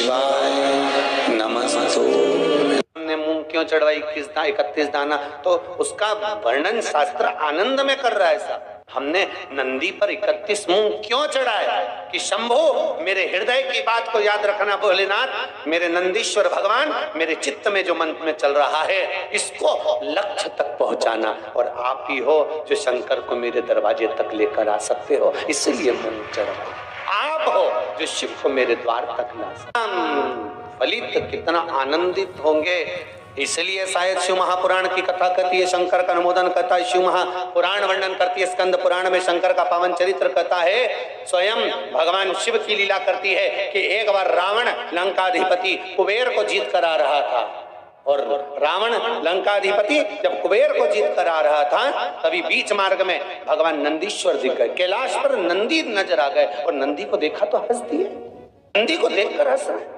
शिवाय नमस्तु। हमने मूंग क्यों चढ़वाई 31 दाना, तो उसका वर्णन शास्त्र आनंद में कर रहा है साहब। हमने नंदी पर 31 मूंग क्यों चढ़ाया कि शंभो मेरे हृदय की बात को याद रखना भोलेनाथ, मेरे नंदीश्वर भगवान, मेरे चित्त में जो मन में चल रहा है इसको लक्ष्य तक पहुंचाना, और आप ही हो जो शंकर को मेरे दरवाजे तक लेकर आ सकते हो, इसलिए मूंग चढ़ाओ। आप हो जो शिव को मेरे द्वार तक ला सकते। फलित कितना आनंदित होंगे। इसलिए शायद शिव महापुराण की कथा कहती है, शंकर का अनुमोदन करता है, शिव महापुराण वर्णन करती है, स्कंद पुराण में शंकर का पावन चरित्र कहता है, स्वयं भगवान शिव की लीला करती है कि एक बार रावण लंकाधिपति कुबेर को जीत कर आ रहा था, और रावण लंकाधिपति जब कुबेर को जीत कर आ रहा था, तभी बीच मार्ग में भगवान नंदीश्वर दिख गए। कैलाश पर नंदी नजर आ गए और नंदी को देखा तो हंस दिए। नंदी को देखकर हंस रहे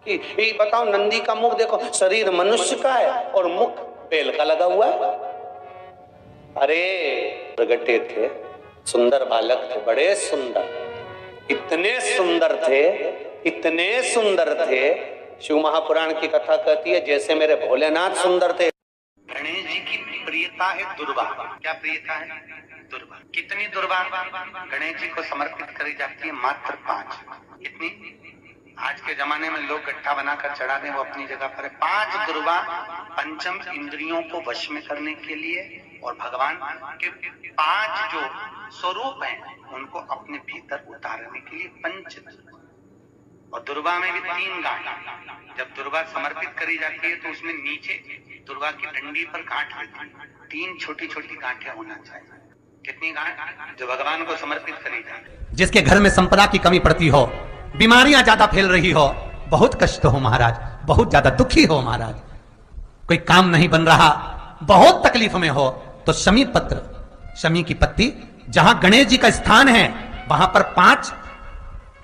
कि बताओ, नंदी का मुख देखो, शरीर मनुष्य का है और मुख बेल का लगा हुआ है। अरे प्रगटे थे, सुंदर बालक थे, बड़े सुंदर, इतने सुंदर थे, इतने सुंदर थे। शिव महापुराण की कथा कहती है जैसे मेरे भोलेनाथ सुंदर थे। गणेश जी की प्रियता है दुर्वा। क्या प्रियता है? दुर्वा। कितनी दुर्वा गणेश जी को समर्पित करी जाती है? मात्र 5। कितनी? आज के जमाने में लोग गट्ठा बनाकर चढ़ा दें, वो अपनी जगह पर है। 5 दुर्वा पंचम इंद्रियों को वश में करने के लिए, और भगवान के 5 जो स्वरूप हैं उनको अपने भीतर उतारने के लिए 5 दुर्वा। और दुर्वा में भी 3 गांठ। जब दुर्वा समर्पित करी जाती है तो उसमें नीचे दुर्वा की डंडी पर गांठ रहती है, 3 छोटी छोटी गांठें होना चाहिए। कितनी गांठ? जो भगवान को समर्पित करी जाती है। जिसके घर में संपदा की कमी पड़ती हो, बीमारियां ज्यादा फैल रही हो, बहुत कष्ट हो महाराज, बहुत ज्यादा दुखी हो महाराज, कोई काम नहीं बन रहा, बहुत तकलीफ में हो, तो शमी पत्र, शमी की पत्ती, जहां गणेश जी का स्थान है वहां पर 5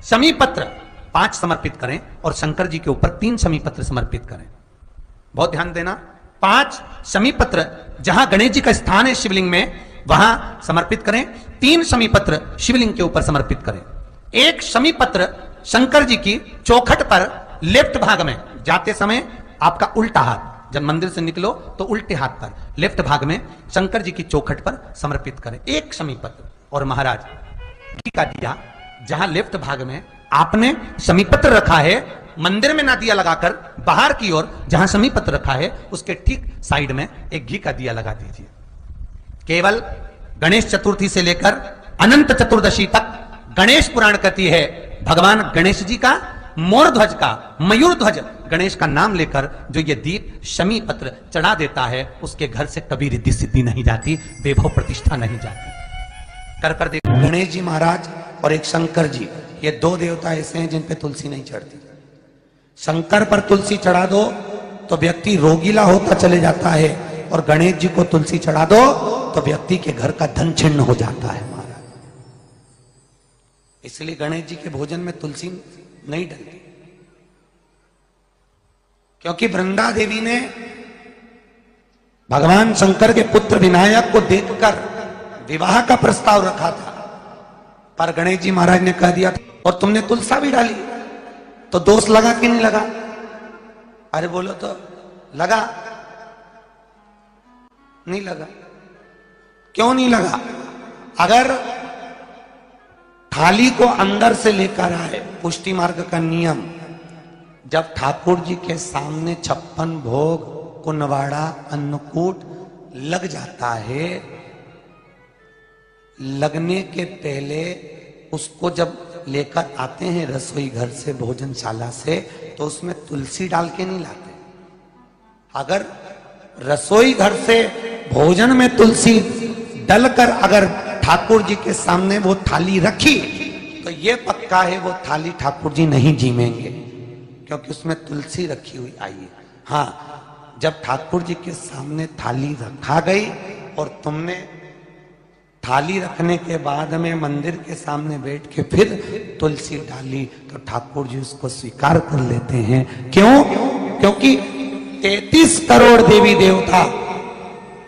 शमी पत्र 5 समर्पित करें, और शंकर जी के ऊपर 3 शमी पत्र समर्पित करें। बहुत ध्यान देना, 5 शमी पत्र जहां गणेश जी का स्थान है शिवलिंग में वहां समर्पित करें, 3 शमी पत्र शिवलिंग के ऊपर समर्पित करें। 1 शमी पत्र शंकर जी की चौखट पर लेफ्ट भाग में, जाते समय आपका उल्टा हाथ, जब मंदिर से निकलो तो उल्टे हाथ पर लेफ्ट भाग में शंकर जी की चौखट पर समर्पित करें 1 शमी पत्र। और महाराज घी का दिया जहां लेफ्ट भाग में आपने शमी पत्र रखा है, मंदिर में ना दिया लगाकर बाहर की ओर जहां शमी पत्र रखा है उसके ठीक साइड में एक घी का दिया लगा दीजिए। केवल गणेश चतुर्थी से लेकर अनंत चतुर्दशी तक गणेश पुराण कहती है भगवान गणेश जी का, मोर ध्वज का, मयूर ध्वज गणेश का नाम लेकर जो ये दीप शमी पत्र चढ़ा देता है, उसके घर से कभी रिद्धि सिद्धि नहीं जाती, वैभव प्रतिष्ठा नहीं जाती। कर देखो, गणेश जी महाराज और एक शंकर जी, ये 2 देवता ऐसे हैं जिन पे तुलसी नहीं चढ़ती। शंकर पर तुलसी चढ़ा दो तो व्यक्ति रोगीला होता चले जाता है, और गणेश जी को तुलसी चढ़ा दो तो व्यक्ति के घर का धन छिन्न हो जाता है महाराज। इसलिए गणेश जी के भोजन में तुलसी नहीं डलती, क्योंकि वृंदा देवी ने भगवान शंकर के पुत्र विनायक को देखकर विवाह का प्रस्ताव रखा था, पर गणेश जी महाराज ने कह दिया और तुमने तुलसा भी डाली, तो दोष लगा कि नहीं लगा? अरे बोलो तो लगा? नहीं लगा। क्यों नहीं लगा? अगर थाली को अंदर से लेकर आए, पुष्टि मार्ग का नियम, जब ठाकुर जी के सामने 56 भोग, कुनवाड़ा, अन्नकूट लग जाता है, लगने के पहले उसको जब लेकर आते हैं रसोई घर से, भोजनशाला से, तो उसमें तुलसी डाल के नहीं लाते। अगर रसोई घर से भोजन में तुलसी डलकर अगर ठाकुर जी के सामने वो थाली रखी, तो ये पक्का है वो थाली ठाकुर जी नहीं जीमेंगे, क्योंकि उसमें तुलसी रखी हुई आई है। हाँ, जब ठाकुर जी के सामने थाली रखा गई और तुमने थाली रखने के बाद में मंदिर के सामने बैठ के फिर तुलसी डाली, तो ठाकुर जी उसको स्वीकार कर लेते हैं। क्यों? क्योंकि 33 करोड़ देवी देवता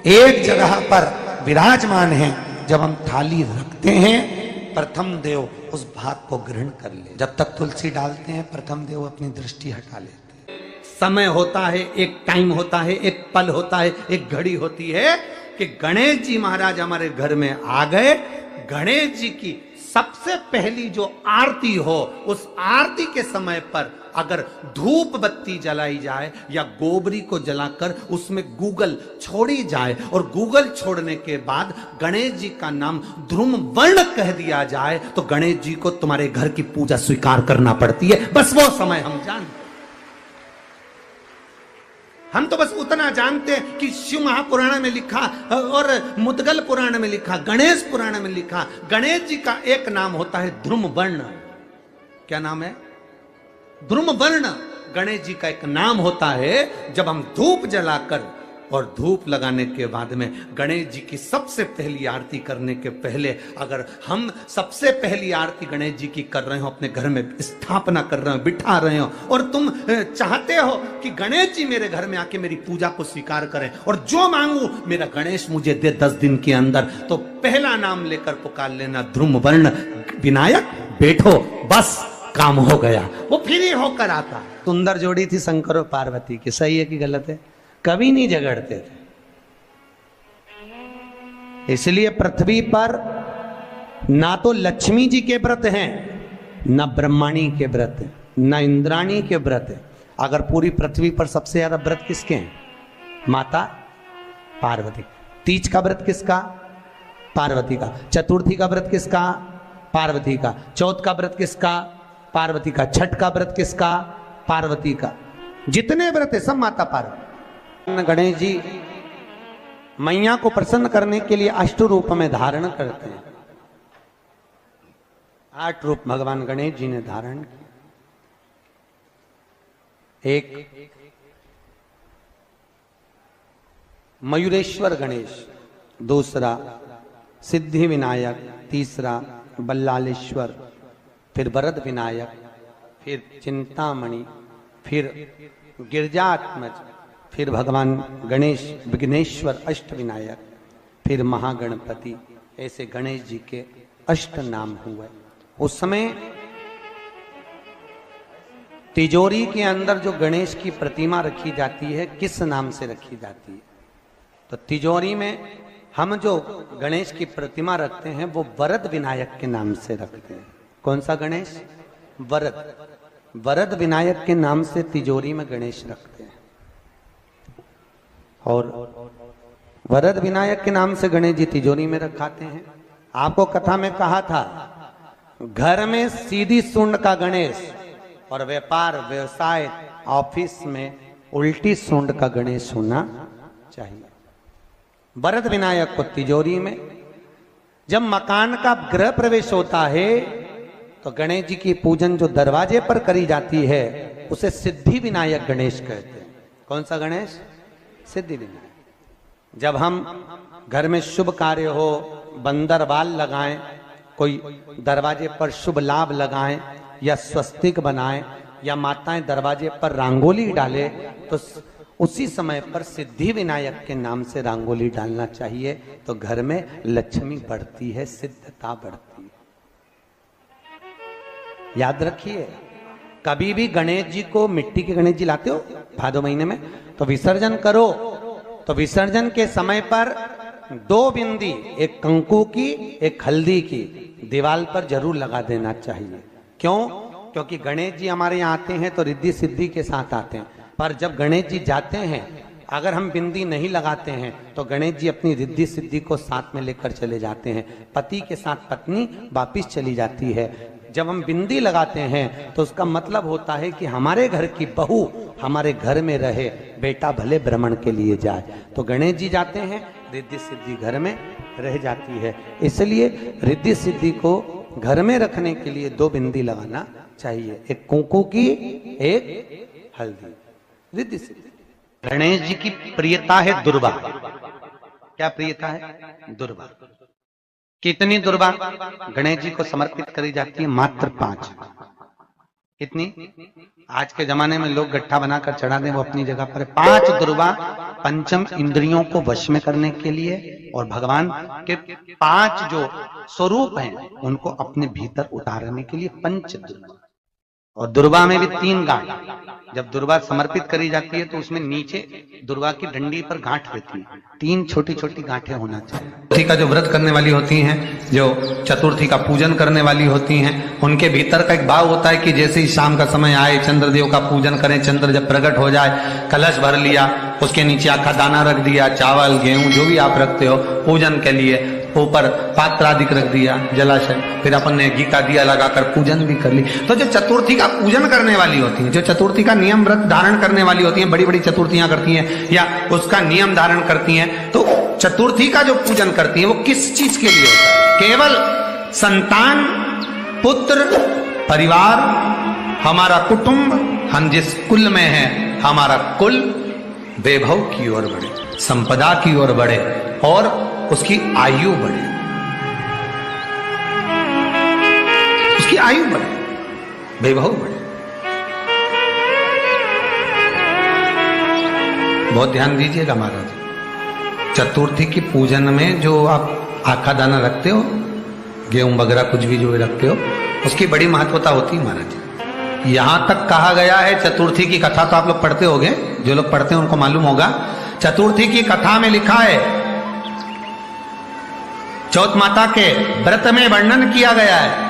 एक जगह पर विराजमान हैं। जब हम थाली रखते हैं प्रथम देव उस भाग को ग्रहण कर ले। जब तक तुलसी डालते हैं प्रथम देव अपनी दृष्टि हटा लेते हैं। समय होता है, एक टाइम होता है, एक पल होता है, एक घड़ी होती है कि गणेश जी महाराज हमारे घर में आ गए। गणेश जी की सबसे पहली जो आरती हो, उस आरती के समय पर अगर धूप बत्ती जलाई जाए या गोबरी को जलाकर उसमें गूगल छोड़ी जाए और गूगल छोड़ने के बाद गणेश जी का नाम ध्रुम वर्ण कह दिया जाए तो गणेश जी को तुम्हारे घर की पूजा स्वीकार करना पड़ती है। बस वो समय हम जानते, हम तो बस उतना जानते हैं कि शिव महापुराण में लिखा और मुद्गल पुराण में लिखा, गणेश पुराण में लिखा, गणेश जी का एक नाम होता है ध्रुम वर्ण। क्या नाम है? ध्रुम वर्ण गणेश जी का एक नाम होता है। जब हम धूप जलाकर और धूप लगाने के बाद में गणेश जी की सबसे पहली आरती करने के पहले अगर हम सबसे पहली आरती गणेश जी की कर रहे हो, अपने घर में स्थापना कर रहे हो, बिठा रहे हो और तुम चाहते हो कि गणेश जी मेरे घर में आके मेरी पूजा को स्वीकार करें और जो मांगू मेरा गणेश मुझे दे 10 दिन के अंदर, तो पहला नाम लेकर पुकार लेना ध्रुम वर्ण विनायक, बैठो, बस काम हो गया। वो फिर ही होकर आता। सुंदर जोड़ी थी शंकर और पार्वती की, सही है कि गलत है? कभी नहीं झगड़ते थे। इसलिए पृथ्वी पर ना तो लक्ष्मी जी के व्रत हैं, ना ब्रह्माणी के व्रत हैं, ना इंद्राणी के व्रत हैं। अगर पूरी पृथ्वी पर सबसे ज्यादा व्रत किसके हैं? माता पार्वती। तीज का व्रत किसका? पार्वती का। चतुर्थी का व्रत किसका? पार्वती का। चौथ का व्रत किसका? पार्वती का। छठ का व्रत किसका? पार्वती का। जितने व्रत है सब माता पार्वती। गणेश जी मैया को प्रसन्न करने के लिए 8 रूप में धारण करते हैं। 8 रूप भगवान गणेश जी ने धारण किए। एक मयूरेश्वर गणेश, दूसरा सिद्धि विनायक, तीसरा बल्लालेश्वर, फिर वरद विनायक, फिर चिंतामणि, फिर गिरजात्मज, फिर भगवान गणेश विघ्नेश्वर अष्ट विनायक, फिर महागणपति। ऐसे गणेश जी के 8 नाम हुए। उस समय तिजोरी के अंदर जो गणेश की प्रतिमा रखी जाती है किस नाम से रखी जाती है? तो तिजोरी में हम जो गणेश की प्रतिमा रखते हैं वो वरद विनायक के नाम से रखते हैं। कौन सा गणेश? वरद। वरद विनायक के नाम से तिजोरी में गणेश रखते हैं। और वरद विनायक के नाम से गणेश जी तिजोरी में रखाते हैं। आपको कथा में कहा था घर में सीधी सूंड का गणेश और व्यापार व्यवसाय ऑफिस में उल्टी सूंड का गणेश होना चाहिए। वरद विनायक को तिजोरी में। जब मकान का गृह प्रवेश होता है तो गणेश जी की पूजन जो दरवाजे पर करी जाती है उसे सिद्धि विनायक गणेश कहते हैं। कौन सा गणेश? सिद्धि विनायक। जब हम घर में शुभ कार्य हो, बंदरवाल लगाएं, कोई दरवाजे पर शुभ लाभ लगाएं या स्वस्तिक बनाएं या माताएं दरवाजे पर रंगोली डाले तो उसी समय पर सिद्धि विनायक के नाम से रंगोली डालना चाहिए। तो घर में लक्ष्मी बढ़ती है, सिद्धता बढ़ती है। याद रखिए, कभी भी गणेश जी को, मिट्टी के गणेश जी लाते हो भादो महीने में, तो विसर्जन करो तो विसर्जन के समय पर 2 बिंदी, एक कंकु की एक हल्दी की, दीवार पर जरूर लगा देना चाहिए। क्यों? क्योंकि गणेश जी हमारे यहाँ आते हैं तो रिद्धि सिद्धि के साथ आते हैं, पर जब गणेश जी जाते हैं अगर हम बिंदी नहीं लगाते हैं तो गणेश जी अपनी रिद्धि सिद्धि को साथ में लेकर चले जाते हैं। पति के साथ पत्नी वापिस चली जाती है। जब हम बिंदी लगाते हैं तो उसका मतलब होता है कि हमारे घर की बहू हमारे घर में रहे, बेटा भले भ्रमण के लिए जाए। तो गणेश जी जाते हैं, रिद्धि सिद्धि घर में रह जाती है। इसलिए रिद्धि सिद्धि को घर में रखने के लिए 2 बिंदी लगाना चाहिए, एक कुंकू की, एक हल्दी। रिद्धि सिद्धि। गणेश जी की प्रियता है दुर्वा। क्या प्रियता है? दुर्वा। कितनी दुर्वा गणेश जी को समर्पित करी जाती है? मात्र 5। कितनी? आज के जमाने में लोग गट्ठा बनाकर चढ़ा दें, वो अपनी जगह पर 5 दुर्वा पंचम इंद्रियों को वश में करने के लिए और भगवान के 5 जो स्वरूप हैं उनको अपने भीतर उतारने के लिए पंच दुर्वा। और दुर्वा में भी 3 गांठ। जब दुर्वा समर्पित करी जाती है तो उसमें नीचे दुर्वा की डंडी पर गांठ रहती है, 3 छोटी छोटी गांठें होना चाहिए। चतुर्थी का जो व्रत करने वाली होती हैं, जो चतुर्थी का पूजन करने वाली होती हैं, उनके भीतर का एक भाव होता है कि जैसे ही शाम का समय आए चंद्रदेव का पूजन करें, चंद्र जब प्रकट हो जाए, कलश भर लिया, उसके नीचे आखा दाना रख दिया, चावल गेहूं जो भी आप रखते हो पूजन के लिए, ऊपर पात्र आदि रख दिया जलाशय, फिर अपन ने घी का दिया लगाकर पूजन भी कर ली। तो जो चतुर्थी का पूजन करने वाली होती हैं, जो चतुर्थी का नियम व्रत धारण करने वाली होती हैं, बड़ी बड़ी चतुर्थियां करती हैं या उसका नियम धारण करती हैं, तो चतुर्थी का जो पूजन करती हैं वो किस चीज के लिए होता है? केवल संतान, पुत्र, परिवार, हमारा कुटुंब, हम जिस कुल में हैं, हमारा कुल वैभव की ओर बढ़े, संपदा की ओर बढ़े और उसकी आयु बढ़े, उसकी आयु बढ़े, वैभव बढ़े। बहुत ध्यान दीजिएगा महाराज, चतुर्थी की पूजन में जो आप आखा दाना रखते हो, गेहूं वगैरह कुछ भी जो रखते हो, उसकी बड़ी महत्वता होती है महाराज। यहां तक कहा गया है, चतुर्थी की कथा तो आप लोग पढ़ते होंगे, जो लोग पढ़ते हैं उनको मालूम होगा, चतुर्थी की कथा में लिखा है, चौथ माता के व्रत में वर्णन किया गया है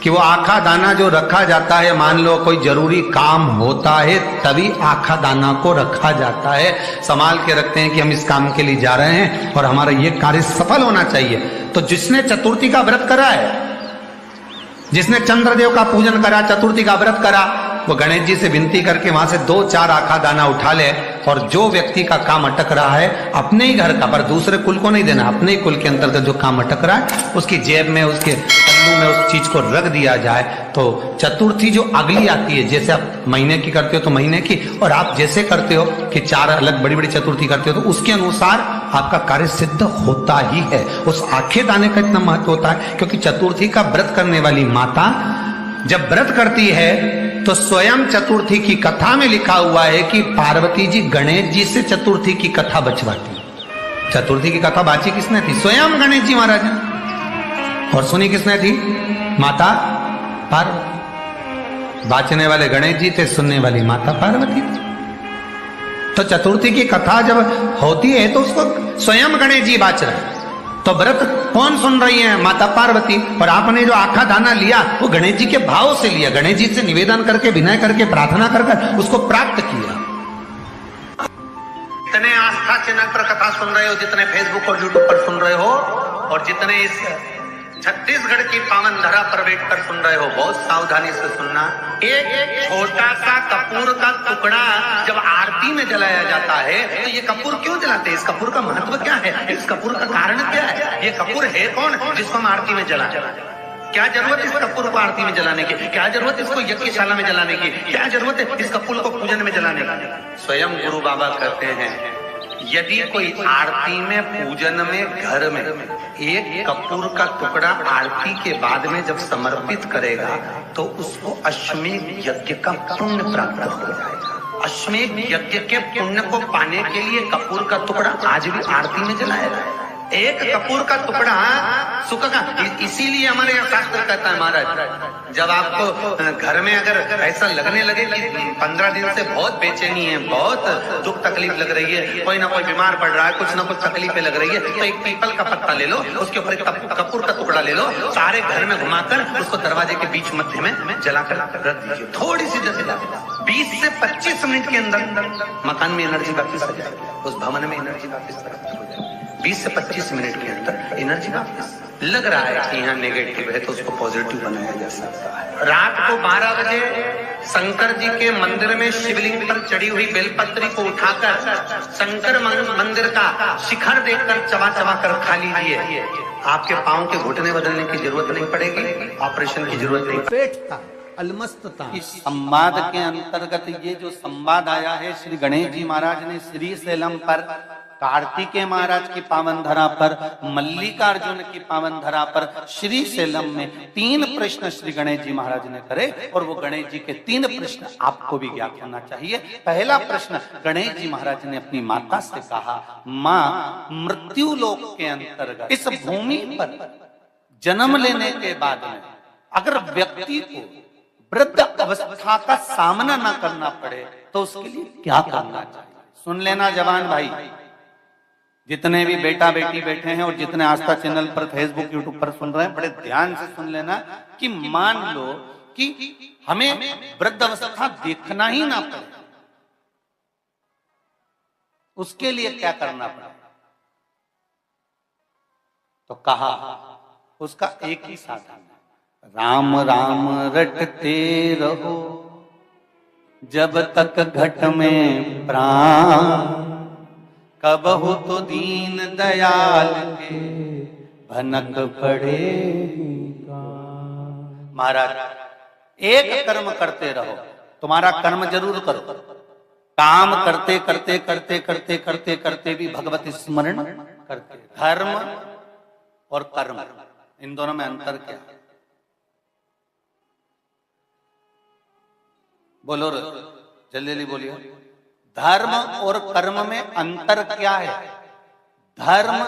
कि वो आखा दाना जो रखा जाता है, मान लो कोई जरूरी काम होता है तभी आखा दाना को रखा जाता है, संभाल के रखते हैं कि हम इस काम के लिए जा रहे हैं और हमारा ये कार्य सफल होना चाहिए। तो जिसने चतुर्थी का व्रत करा है, जिसने चंद्रदेव का पूजन करा, चतुर्थी का व्रत करा, वो गणेश जी से विनती करके वहां से 2-4 आखा दाना उठा ले और जो व्यक्ति का काम अटक रहा है अपने ही घर का, पर दूसरे कुल को नहीं देना, अपने ही कुल के अंतर्गत जो काम अटक रहा है उसकी जेब में, उसके पल्लू में उस चीज को रख दिया जाए। तो चतुर्थी जो अगली आती है, जैसे आप महीने की करते हो तो महीने की, और आप जैसे करते हो कि 4 अलग बड़ी बड़ी चतुर्थी करते हो तो उसके अनुसार आपका कार्य सिद्ध होता ही है। उस आखे दाने का इतना महत्व होता है क्योंकि चतुर्थी का व्रत करने वाली माता जब व्रत करती है तो स्वयं चतुर्थी की कथा में लिखा हुआ है कि पार्वती जी गणेश जी से चतुर्थी की कथा बचवाती। चतुर्थी की कथा बाची किसने थी? स्वयं गणेश जी महाराज ने। और सुनी किसने थी? माता पार्वती। बाचने वाले गणेश जी थे, सुनने वाली माता पार्वती थी। तो चतुर्थी की कथा जब होती है तो उसको स्वयं गणेश जी बाच रहे हैं। तो व्रत कौन सुन रही है? माता पार्वती। और आपने जो आखा दाना लिया वो गणेश जी के भाव से लिया, गणेश जी से निवेदन करके, विनय करके, प्रार्थना कर उसको प्राप्त किया। जितने आस्था चैनल पर कथा सुन रहे हो, जितने फेसबुक और यूट्यूब पर सुन रहे हो, और जितने इस छत्तीसगढ़ की पावन धरा पर बैठकर सुन रहे हो, बहुत सावधानी से सुनना। एक छोटा सा कपूर का टुकड़ा जब आरती में जलाया जाता है तो ये कपूर क्यों जलाते हैं? इस कपूर का महत्व क्या है? इस कपूर का कारण क्या है? ये कपूर है कौन जिसको हम आरती में जलाते हैं? क्या जरूरत इस कपूर को आरती में जलाने की? क्या जरूरत इसको यज्ञशाला में जलाने की? क्या जरूरत है इस कपूर को पूजन में जलाने की? स्वयं गुरु बाबा कहते हैं, यदि कोई आरती में, पूजन में, घर में एक कपूर का टुकड़ा आरती के बाद में जब समर्पित करेगा तो उसको अश्वमेध यज्ञ का पुण्य प्राप्त हो जाएगा। अश्वमेध यज्ञ के पुण्य को पाने के लिए कपूर का टुकड़ा आज भी आरती में जलाया जाए। एक कपूर का टुकड़ा सुख का, इसीलिए हमारे यहाँ शास्त्र कहता है महाराज, जब आपको घर में अगर ऐसा लगने लगे कि 15 दिन से बहुत बेचैनी है, बहुत दुख तकलीफ लग रही है, कोई ना कोई बीमार पड़ रहा है, कुछ ना कुछ तकलीफें लग रही है, तो एक पीपल का पत्ता ले लो, उसके ऊपर एक कपूर का टुकड़ा ले लो, सारे घर में घुमाकर उसको दरवाजे के बीच मध्य में जलाकर रख दीजिए। थोड़ी सी जला 20 से 25 मिनट के अंदर मकान में एनर्जी वापिस आ जाएगी, उस भवन में एनर्जी वापिस हो जाएगी। 20 से 25 मिनट के अंदर एनर्जी वापस। लग रहा है कि यहाँ नेगेटिव है तो उसको पॉजिटिव बनाया जा सकता है। रात को 12 बजे शंकर जी के मंदिर में शिवलिंग पर चढ़ी हुई बेलपत्री को उठाकर शंकर मंदिर का शिखर देखकर चबा चबा कर खा लीजिए। आपके पांव के घुटने बदलने की जरूरत नहीं पड़ेगी, ऑपरेशन की जरूरत नहीं। पेट अलमस्तता। इस संवाद के अंतर्गत ये जो संवाद आया है श्री गणेश जी महाराज ने श्री शैलम पर कार्तिकेय महाराज की पावन धरा पर, मल्लिकार्जुन की पावन धरा पर, श्री शैलम में 3 प्रश्न श्री गणेश जी महाराज ने करे और वो गणेश जी के 3 प्रश्न आपको भी ज्ञात होना चाहिए। पहला प्रश्न गणेश जी महाराज ने अपनी माता से कहा, माँ, मृत्यु लोक के अंतर्गत इस भूमि पर जन्म लेने के बाद में अगर व्यक्ति को वृद्ध अवस्था का सामना ना करना पड़े तो उसके लिए क्या करना चाहिए? सुन लेना जवान भाई, जितने भी बेटा बेटी बैठे हैं और जितने आस्था चैनल पर, फेसबुक, यूट्यूब पर सुन रहे हैं, बड़े ध्यान से सुन लेना कि मान लो कि हमें वृद्ध अवस्था देखना ही ना पड़े, उसके लिए क्या करना पड़े? तो कहा उसका एक ही साधन, राम राम रटते रहो जब तक घट में प्राण, कब हो तो दीन दयाल के भनक पड़ेगा। महाराज, एक कर्म करते रहो, तुम्हारा कर्म जरूर करो, काम करते करते करते करते करते करते भी भगवत स्मरण करते। धर्म और कर्म, इन दोनों में अंतर क्या है? बोलो रे, जल्दी जल्दी बोलिए। धर्म और कर्म में अंतर क्या है? धर्म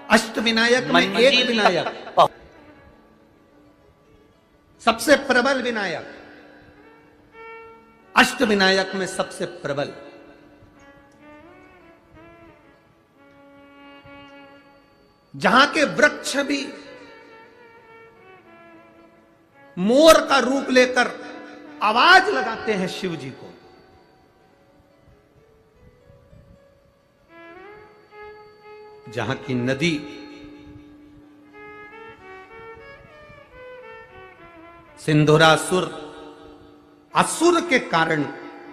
अष्टविनायक में एक विनायक, सबसे प्रबल विनायक, अष्टविनायक में सबसे प्रबल। जहां के वृक्ष भी मोर का रूप लेकर आवाज लगाते हैं शिव जी को, जहां की नदी सिंधुरासुर असुर के कारण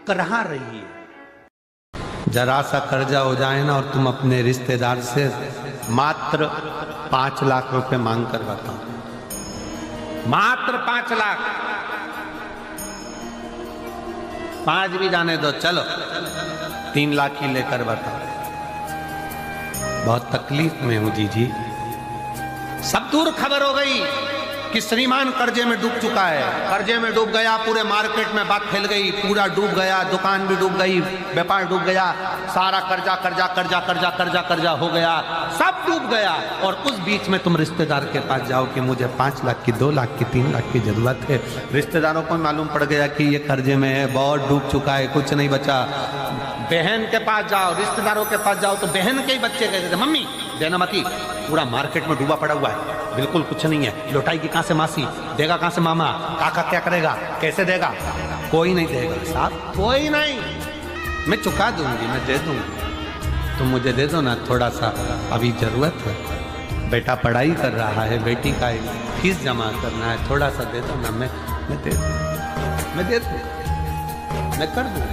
करहा रही है। जरा सा कर्जा हो जाए ना और तुम अपने रिश्तेदार से मात्र 5 लाख रुपए मांग कर बताओ, मात्र 5 लाख, 5 भी जाने दो, चलो 3 लाख ही लेकर बताओ। बहुत तकलीफ में हूं जी। सब दूर खबर हो गई कि श्रीमान कर्जे में डूब चुका है, कर्जे में डूब गया, पूरे मार्केट में बात फैल गई, पूरा डूब गया, दुकान भी डूब गई, व्यापार डूब गया, सारा कर्जा कर्जा कर्जा कर्जा कर्जा कर्जा हो गया, सब डूब गया। और उस बीच में तुम रिश्तेदार के पास जाओ कि मुझे 5 लाख की, 2 लाख की, 3 लाख की जरूरत है। रिश्तेदारों को मालूम पड़ गया कि ये कर्जे में है, बहुत डूब चुका है, कुछ नहीं बचा। बहन के पास जाओ, रिश्तेदारों के पास जाओ तो बहन के ही बच्चे कहते थे, मम्मी देना मती, पूरा मार्केट में डूबा पड़ा हुआ है, बिल्कुल कुछ नहीं है, लौटाएगी कहां से मासी, देगा कहां से मामा, काका क्या करेगा, कैसे देगा? कोई नहीं देगा साहब, कोई नहीं, मैं चुका दूंगी, मैं दे दूंगी, तुम मुझे दे दो ना थोड़ा सा, अभी जरूरत है, बेटा पढ़ाई कर रहा है, बेटी का फीस जमा करना है, थोड़ा सा दे दो ना, मैं दे दूँ, मैं दे दूँ, मैं कर दूँ,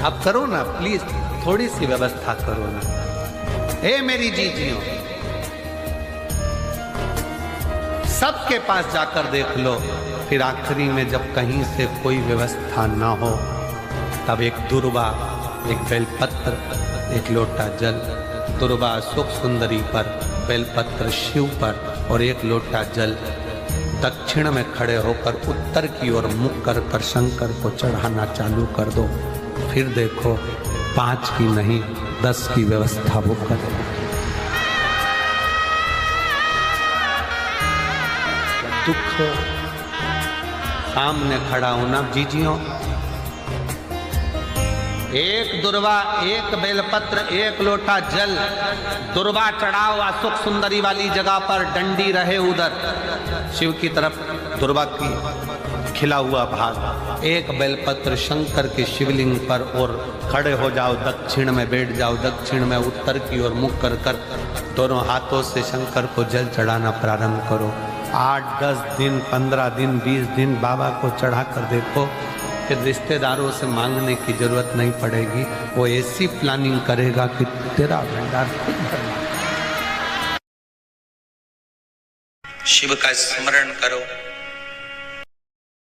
आप करो ना प्लीज, थोड़ी सी व्यवस्था करो ना। ए मेरी जीजियों, सबके पास जाकर देख लो, फिर आखिरी में जब कहीं से कोई व्यवस्था ना हो तब एक दुर्वा, एक बेलपत्र, एक लोटा जल, दुर्वा सुख सुंदरी पर, बेलपत्र शिव पर और एक लोटा जल दक्षिण में खड़े होकर उत्तर की ओर मुख कर शंकर को चढ़ाना चालू कर दो। फिर देखो 5 की नहीं 10 की व्यवस्था वो करे। दुख सामने खड़ा होना जीजियों, एक दुर्वा, एक बेलपत्र, एक लोटा जल, दुर्वा चढ़ाओ सुख सुंदरी वाली जगह पर, डंडी रहे उधर शिव की तरफ, दुर्वा की खिला हुआ भाग, एक बेलपत्र शंकर के शिवलिंग पर और खड़े हो जाओ, दक्षिण में बैठ जाओ, दक्षिण में उत्तर की ओर मुख कर कर दोनों हाथों से शंकर को जल चढ़ाना प्रारंभ करो। 8-10 दिन, 15 दिन, 20 दिन बाबा को चढ़ा कर देखो, फिर रिश्तेदारों से मांगने की जरूरत नहीं पड़ेगी, वो ऐसी प्लानिंग करेगा कि तेरा भंडार खुद भरना। शिव का स्मरण करो,